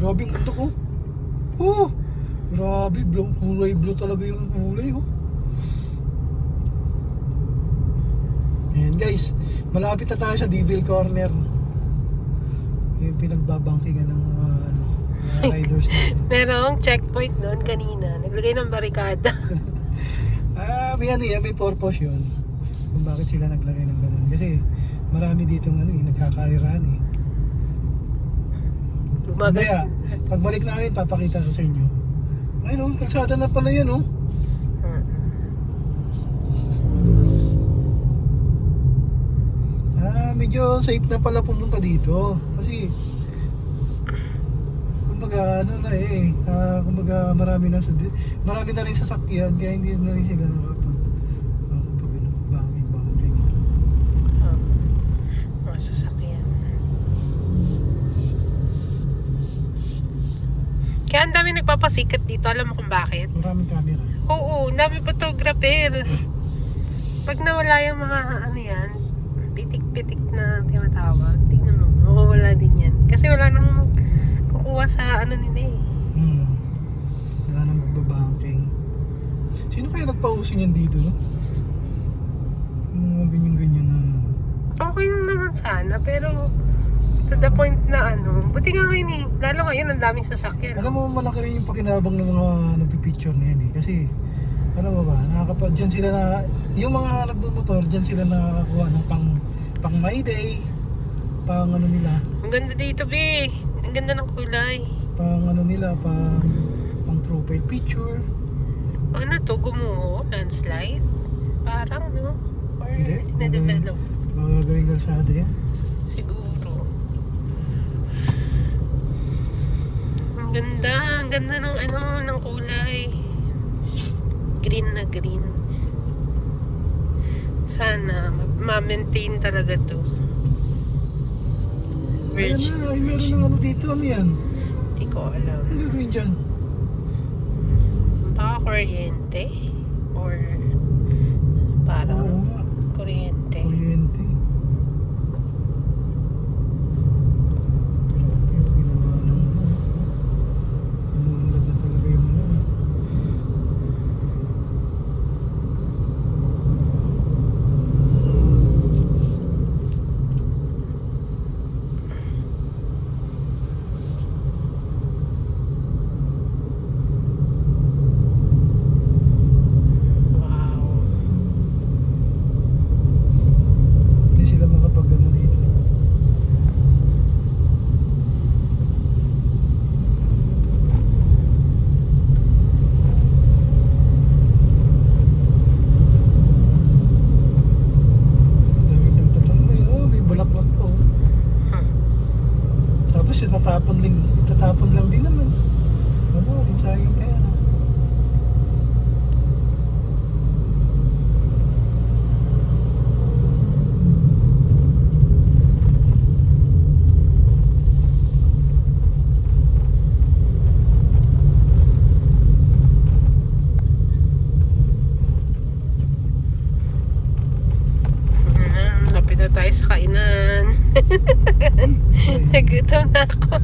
Grabe yung bundok oh. Oh! Grabe, kulay blue talaga yung kulay oh. Ayan guys, malapit na tayo sa Devil Corner. Yung pinagbabangkingan ng mga riders natin. Merong checkpoint doon kanina. Naglagay ng barikada. May ano yan, may purpose yun. Kung bakit sila naglagay ng ganun. Kasi marami dito nagkakarirahan eh. Lumagas. Kaya, pagbalik namin, papakita ko sa inyo. Ayun, kalsada na pala yan, oh. Medyo safe na pala pumunta dito. Kasi, kumbaga, kumbaga marami na rin sasakyan, kaya hindi na rin sila bangking. Mga sasakyan. Kaya ang dami nagpapasikat dito. Alam mo kung bakit? Maraming camera. Oo, ang dami photographer. Pag nawala yung mga yan, pitik-pitik na tinatawag, tingnan mo, mawawala din yan. Kasi wala nang kukuha sa nila eh. Wala nang magbabangking. Sino kaya nagpauso niyan dito, no? Mga ganyan-ganyan na. Okay lang naman sana, pero to the point na buti nga ngayon eh. Lalo ngayon, ang daming sasakyan. Alam mo, malaki rin yung pakinabang ng mga nagpipicture na yan eh. Kasi, alam mo ba, dyan sila yung mga nagmumotor, dyan sila nakakakuha ng pang my day, pang nila. Ang ganda dito, be. Ang ganda ng kulay. Pang pang profile picture. Ano to, gumuho? Landslide? Parang, no? Or Hindi. na-develop? Magagawin kalsada yan. Siguro. Ang ganda ng ng kulay. Green na green. Sana ma-maintain talaga to. Ayan na, ay meron ng dito, ano yan? Hindi ko alam. Ano gagawin dyan? Baka kuryente? Or parang Oo nga, kuryente. kuryente. Grabe yung ginawa ng umuunlad na talaga yung Wow. hindi sila makapag-ano dito. Daming nagtatambay. Oh, may bulaklak pa oh. Tapos yung tatapon lang din naman. Rin sayang pera. Lapit na tayo sa kainan. Nagutom na ako.